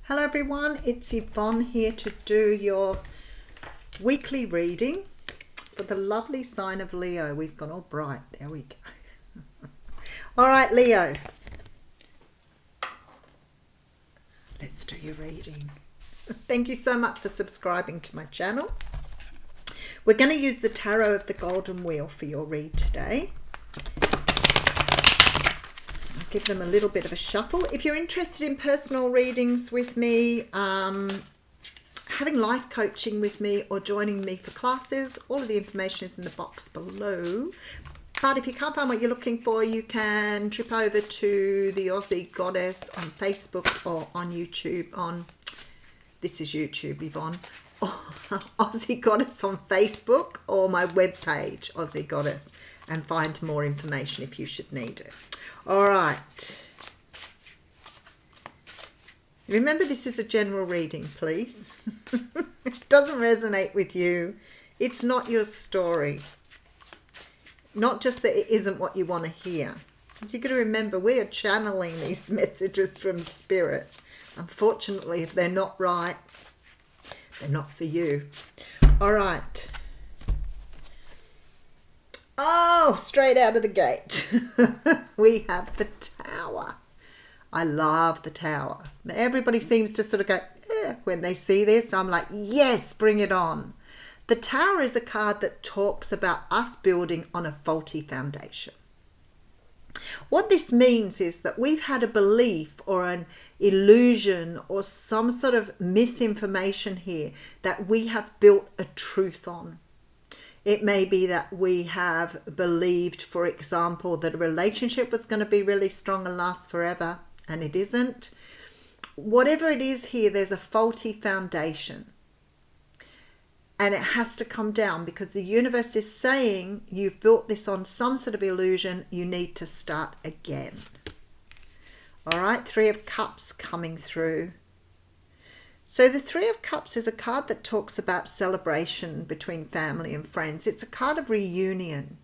Hello everyone, it's Yvonne here to do your weekly reading for the lovely sign of Leo. We've gone all bright, there we go. All right, Leo, let's do your reading. Thank you so much for subscribing to my channel. We're going to use the Tarot of the Golden Wheel for your read today. Give them a little bit of a shuffle. If you're interested in personal readings with me, having life coaching with me or joining me for classes, all of the information is in the box below. But if you can't find what you're looking for, you can trip over to the Aussie Goddess on Facebook or on YouTube this is YouTube, Yvonne, or Aussie Goddess on Facebook or my webpage, Aussie Goddess, and find more information if you should need it. All right. Remember, this is a general reading, please. If it doesn't resonate with you, it's not your story. Not just that it isn't what you want to hear. But you've got to remember, we are channeling these messages from Spirit. Unfortunately, if they're not right, they're not for you. All right. Oh, straight out of the gate, we have the Tower. I love the Tower. Everybody seems to sort of go, when they see this. I'm like, yes, bring it on. The Tower is a card that talks about us building on a faulty foundation. What this means is that we've had a belief or an illusion or some sort of misinformation here that we have built a truth on. It may be that we have believed, for example, that a relationship was going to be really strong and last forever, and it isn't. Whatever it is here, there's a faulty foundation. And it has to come down because the universe is saying you've built this on some sort of illusion. You need to start again. All right, Three of Cups coming through. So the Three of Cups is a card that talks about celebration between family and friends. It's a card of reunion.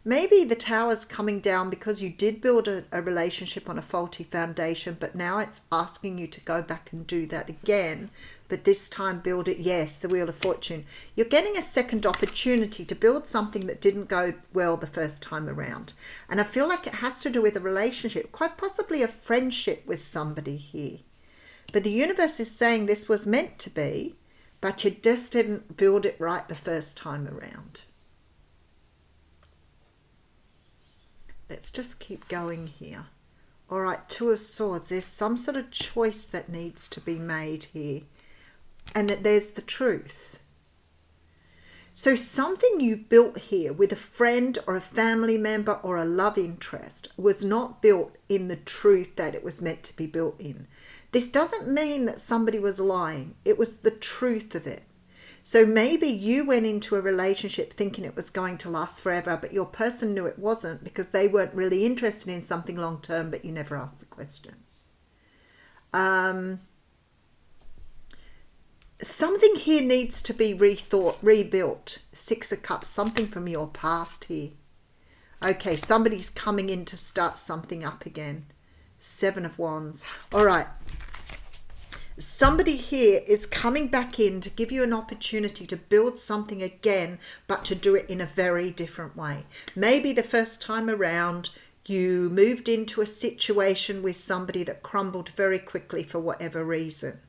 Maybe the Tower's coming down because you did build a relationship on a faulty foundation, but now it's asking you to go back and do that again. But this time build it, yes, the Wheel of Fortune. You're getting a second opportunity to build something that didn't go well the first time around. And I feel like it has to do with a relationship, quite possibly a friendship with somebody here. But the universe is saying this was meant to be, but you just didn't build it right the first time around. Let's just keep going here. All right, Two of Swords. There's some sort of choice that needs to be made here. And that there's the truth. So something you built here with a friend or a family member or a love interest was not built in the truth that it was meant to be built in. This doesn't mean that somebody was lying. It was the truth of it. So maybe you went into a relationship thinking it was going to last forever, but your person knew it wasn't because they weren't really interested in something long term, but you never asked the question. Something here needs to be rethought, rebuilt. Six of Cups, something from your past here. Okay, somebody's coming in to start something up again. Seven of Wands. All right. Somebody here is coming back in to give you an opportunity to build something again, but to do it in a very different way. Maybe the first time around, you moved into a situation with somebody that crumbled very quickly for whatever reason.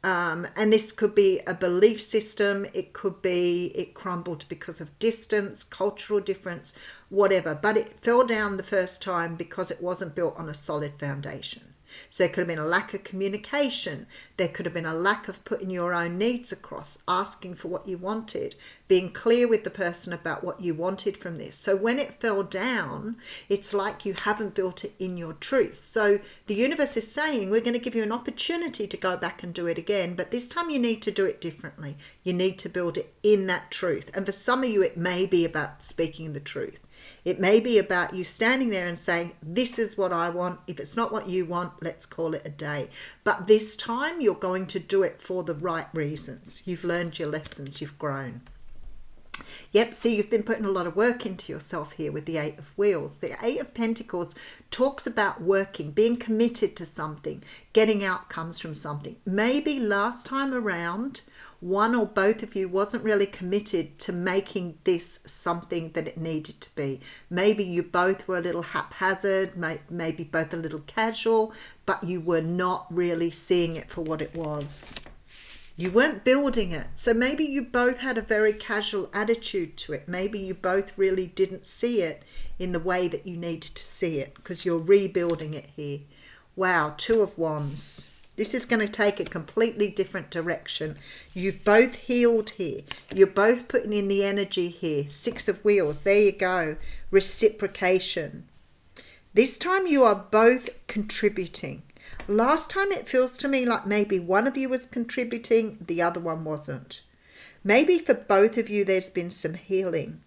And this could be a belief system. It could be it crumbled because of distance, cultural difference, whatever. But it fell down the first time because it wasn't built on a solid foundation. So there could have been a lack of communication. There could have been a lack of putting your own needs across, asking for what you wanted, being clear with the person about what you wanted from this. So when it fell down, it's like you haven't built it in your truth. So the universe is saying, we're going to give you an opportunity to go back and do it again, but this time you need to do it differently. You need to build it in that truth. And for some of you, it may be about speaking the truth. It may be about you standing there and saying, this is what I want. If it's not what you want, let's call it a day. But this time you're going to do it for the right reasons. You've learned your lessons. You've grown. Yep, see, you've been putting a lot of work into yourself here with the Eight of Wheels. The Eight of Pentacles talks about working, being committed to something, getting outcomes from something. Maybe last time around, one or both of you wasn't really committed to making this something that it needed to be. Maybe you both were a little haphazard, maybe both a little casual, but you were not really seeing it for what it was. You weren't building it. So maybe you both had a very casual attitude to it. Maybe you both really didn't see it in the way that you needed to see it, because you're rebuilding it here. Wow, Two of Wands. This is going to take a completely different direction. You've both healed here. You're both putting in the energy here. Six of Wheels. There you go. Reciprocation. This time you are both contributing. Last time it feels to me like maybe one of you was contributing, the other one wasn't. Maybe for both of you there's been some healing.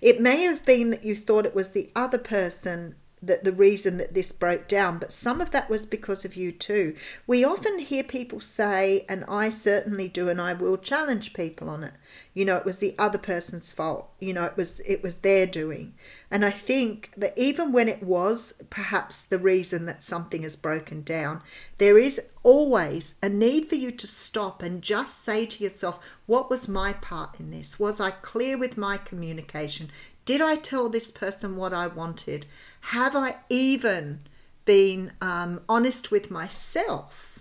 It may have been that you thought it was the other person that the reason that this broke down, but some of that was because of you too. We often hear people say, and I certainly do, and I will challenge people on it, you know, it was the other person's fault, you know, it was their doing. And I think that even when it was perhaps the reason that something has broken down, there is always a need for you to stop and just say to yourself, what was my part in this? Was I clear with my communication? Did I tell this person what I wanted? Have I even been honest with myself?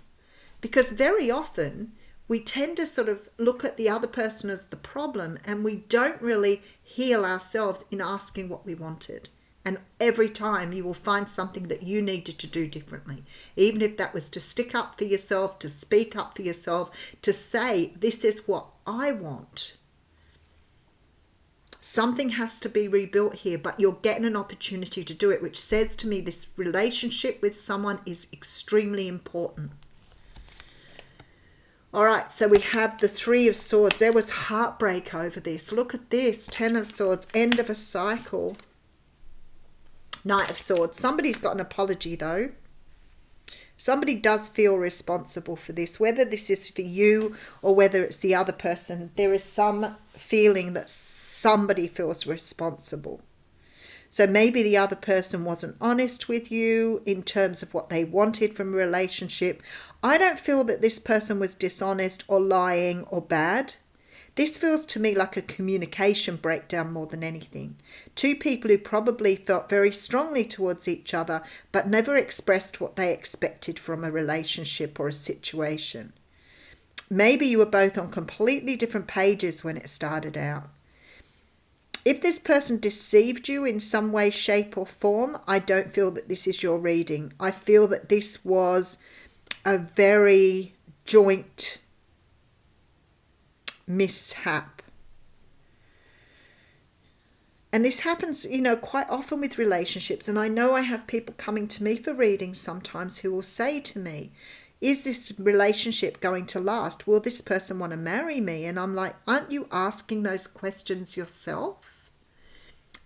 Because very often we tend to sort of look at the other person as the problem, and we don't really heal ourselves in asking what we wanted. And every time you will find something that you needed to do differently. Even if that was to stick up for yourself, to speak up for yourself, to say, this is what I want. Something has to be rebuilt here, but you're getting an opportunity to do it, which says to me this relationship with someone is extremely important. All right, so we have the Three of Swords. There was heartbreak over this. Look at this, Ten of Swords, end of a cycle. Knight of Swords. Somebody's got an apology though. Somebody does feel responsible for this, whether this is for you or whether it's the other person. There is some feeling that somebody feels responsible. So maybe the other person wasn't honest with you in terms of what they wanted from a relationship. I don't feel that this person was dishonest or lying or bad. This feels to me like a communication breakdown more than anything. Two people who probably felt very strongly towards each other but never expressed what they expected from a relationship or a situation. Maybe you were both on completely different pages when it started out. If this person deceived you in some way, shape or form, I don't feel that this is your reading. I feel that this was a very joint mishap. And this happens, you know, quite often with relationships. And I know I have people coming to me for readings sometimes who will say to me, is this relationship going to last? Will this person want to marry me? And I'm like, aren't you asking those questions yourself?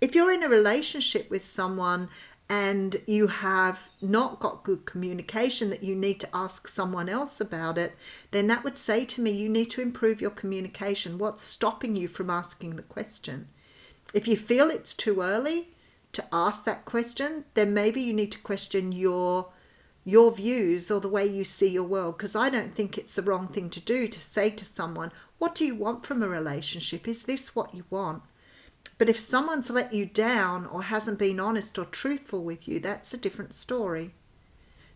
If you're in a relationship with someone and you have not got good communication, that you need to ask someone else about it, then that would say to me, you need to improve your communication. What's stopping you from asking the question? If you feel it's too early to ask that question, then maybe you need to question your views or the way you see your world, because I don't think it's the wrong thing to do to say to someone, what do you want from a relationship? Is this what you want? But if someone's let you down or hasn't been honest or truthful with you, that's a different story.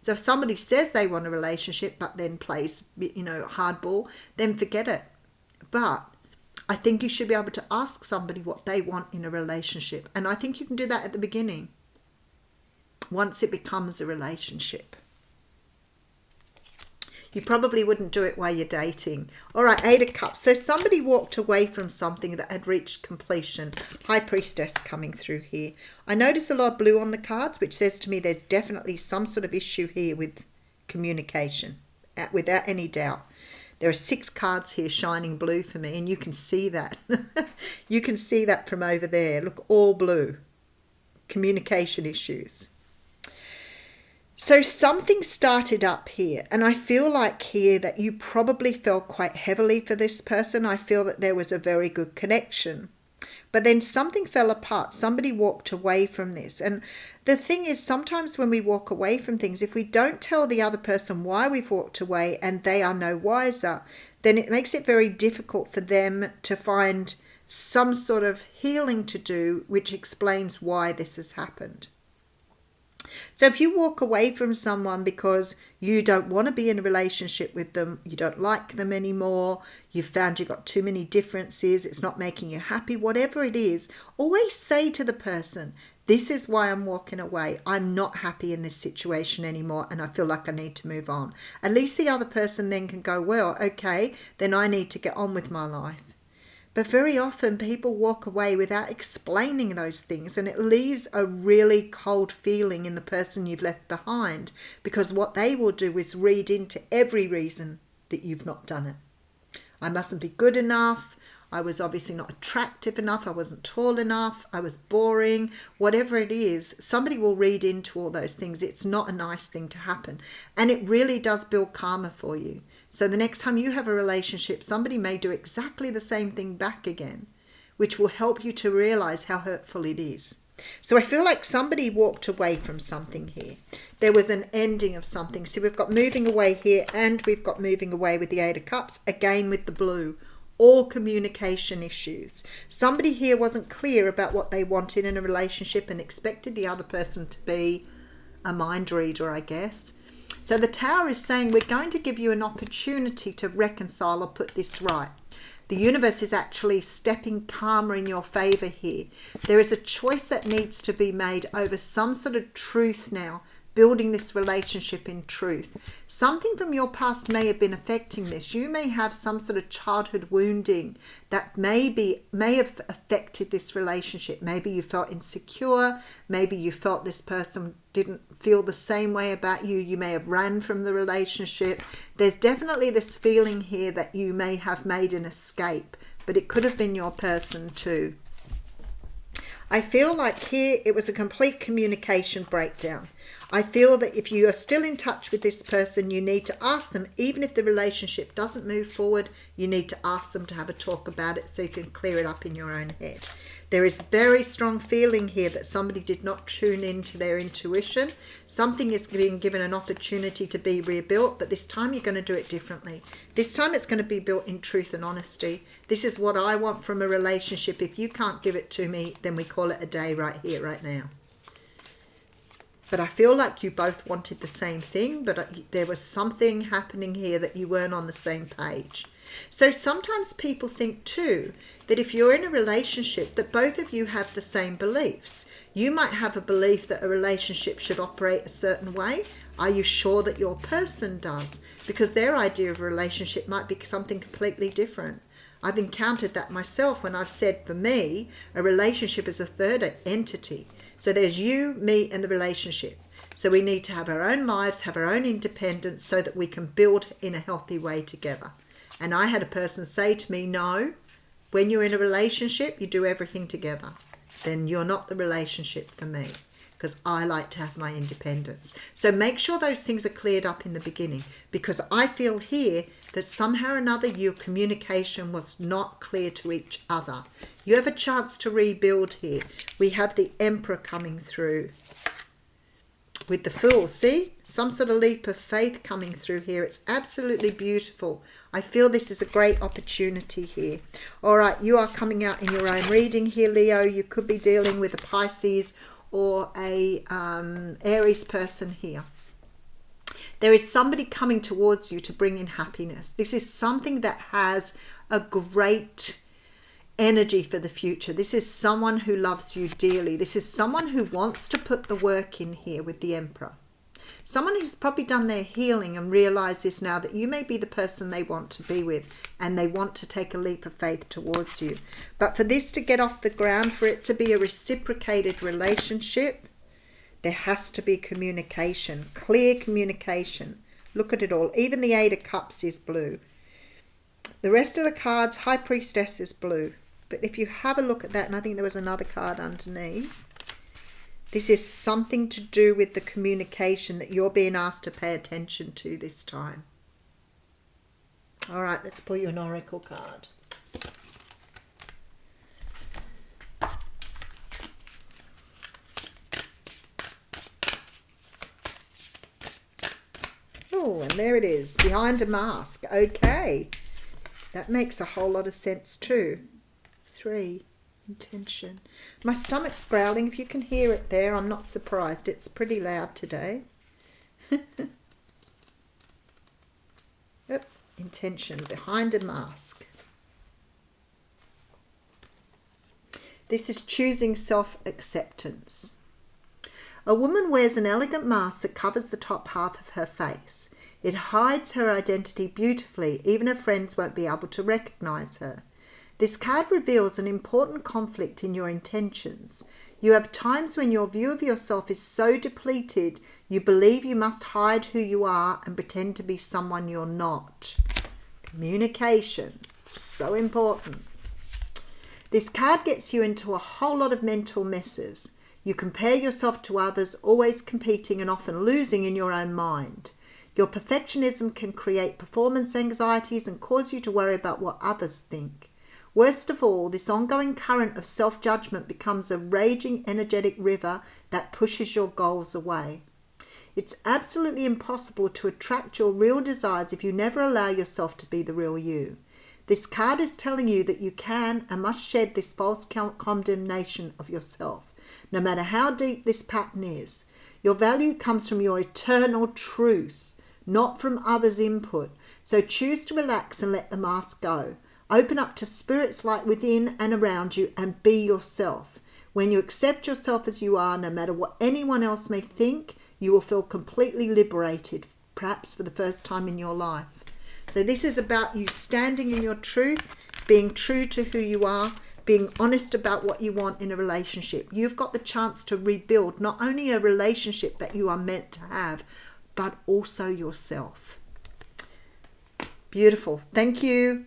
So if somebody says they want a relationship but then plays, you know, hardball, then forget it. But I think you should be able to ask somebody what they want in a relationship. And I think you can do that at the beginning, once it becomes a relationship. You probably wouldn't do it while you're dating. All right, Eight of Cups. So somebody walked away from something that had reached completion. High Priestess coming through here. I notice a lot of blue on the cards, which says to me there's definitely some sort of issue here with communication, without any doubt. There are 6 cards here shining blue for me, and you can see that. You can see that from over there. Look, all blue. Communication issues. So something started up here, and I feel like here that you probably fell quite heavily for this person. I feel that there was a very good connection. But then something fell apart. Somebody walked away from this. And the thing is, sometimes when we walk away from things, if we don't tell the other person why we've walked away and they are no wiser, then it makes it very difficult for them to find some sort of healing to do, which explains why this has happened. So if you walk away from someone because you don't want to be in a relationship with them, you don't like them anymore, you've found you've got too many differences, it's not making you happy, whatever it is, always say to the person, this is why I'm walking away. I'm not happy in this situation anymore and I feel like I need to move on. At least the other person then can go, well, okay, then I need to get on with my life. But very often people walk away without explaining those things, and it leaves a really cold feeling in the person you've left behind, because what they will do is read into every reason that you've not done it. I mustn't be good enough. I was obviously not attractive enough. I wasn't tall enough. I was boring. Whatever it is, somebody will read into all those things. It's not a nice thing to happen. And it really does build karma for you. So the next time you have a relationship, somebody may do exactly the same thing back again, which will help you to realize how hurtful it is. So I feel like somebody walked away from something here. There was an ending of something. So we've got moving away here, and we've got moving away with the Eight of Cups, again with the blue. All communication issues. Somebody here wasn't clear about what they wanted in a relationship and expected the other person to be a mind reader, I guess. So the Tower is saying, we're going to give you an opportunity to reconcile or put this right. The universe is actually stepping karma in your favor here. There is a choice that needs to be made over some sort of truth now, building this relationship in truth. Something from your past may have been affecting this. You may have some sort of childhood wounding that may have affected this relationship. Maybe you felt insecure. Maybe you felt this person didn't feel the same way about you. You may have ran from the relationship. There's definitely this feeling here that you may have made an escape, but it could have been your person too. I feel like here it was a complete communication breakdown. I feel that if you are still in touch with this person, you need to ask them, even if the relationship doesn't move forward, you need to ask them to have a talk about it so you can clear it up in your own head. There is very strong feeling here that somebody did not tune into their intuition. Something is being given an opportunity to be rebuilt, but this time you're going to do it differently. This time it's going to be built in truth and honesty. This is what I want from a relationship. If you can't give it to me, then we call it a day right here, right now. But I feel like you both wanted the same thing, but there was something happening here that you weren't on the same page. So sometimes people think too that if you're in a relationship that both of you have the same beliefs. You might have a belief that a relationship should operate a certain way. Are you sure that your person does? Because their idea of a relationship might be something completely different. I've encountered that myself when I've said, for me, a relationship is a third entity. So there's you, me, and the relationship. So we need to have our own lives, have our own independence so that we can build in a healthy way together. And I had a person say to me, no, when you're in a relationship, you do everything together. Then you're not the relationship for me, because I like to have my independence. So make sure those things are cleared up in the beginning, because I feel here that somehow or another your communication was not clear to each other. You have a chance to rebuild here. We have the Emperor coming through with the Fool. See? Some sort of leap of faith coming through here. It's absolutely beautiful. I feel this is a great opportunity here. All right, you are coming out in your own reading here, Leo. You could be dealing with a Pisces or a Aries person here. There is somebody coming towards you to bring in happiness. This is something that has a great energy for the future. This is someone who loves you dearly. This is someone who wants to put the work in here with the Emperor. Someone who's probably done their healing and realizes now that you may be the person they want to be with, and they want to take a leap of faith towards you. But for this to get off the ground, for it to be a reciprocated relationship, there has to be communication, clear communication. Look at it all. Even the Eight of Cups is blue. The rest of the cards, High Priestess is blue. But if you have a look at that, and I think there was another card underneath, This is something to do with the communication that you're being asked to pay attention to this time. All right, let's pull you an oracle card. Oh, and there it is, behind a mask. Okay, that makes a whole lot of sense too. 3, intention. My stomach's growling. If you can hear it there, I'm not surprised. It's pretty loud today. Yep, intention, behind a mask. This is choosing self-acceptance. A woman wears an elegant mask that covers the top half of her face. It hides her identity beautifully. Even her friends won't be able to recognize her. This card reveals an important conflict in your intentions. You have times when your view of yourself is so depleted, you believe you must hide who you are and pretend to be someone you're not. Communication, so important. This card gets you into a whole lot of mental messes. You compare yourself to others, always competing and often losing in your own mind. Your perfectionism can create performance anxieties and cause you to worry about what others think. Worst of all, this ongoing current of self-judgment becomes a raging, energetic river that pushes your goals away. It's absolutely impossible to attract your real desires if you never allow yourself to be the real you. This card is telling you that you can and must shed this false condemnation of yourself. No matter how deep this pattern is, your value comes from your eternal truth, not from others' input. So choose to relax and let the mask go. Open up to spirit's light within and around you and be yourself. When you accept yourself as you are, no matter what anyone else may think, you will feel completely liberated, perhaps for the first time in your life. So this is about you standing in your truth, being true to who you are, being honest about what you want in a relationship. You've got the chance to rebuild not only a relationship that you are meant to have, but also yourself. Beautiful. Thank you.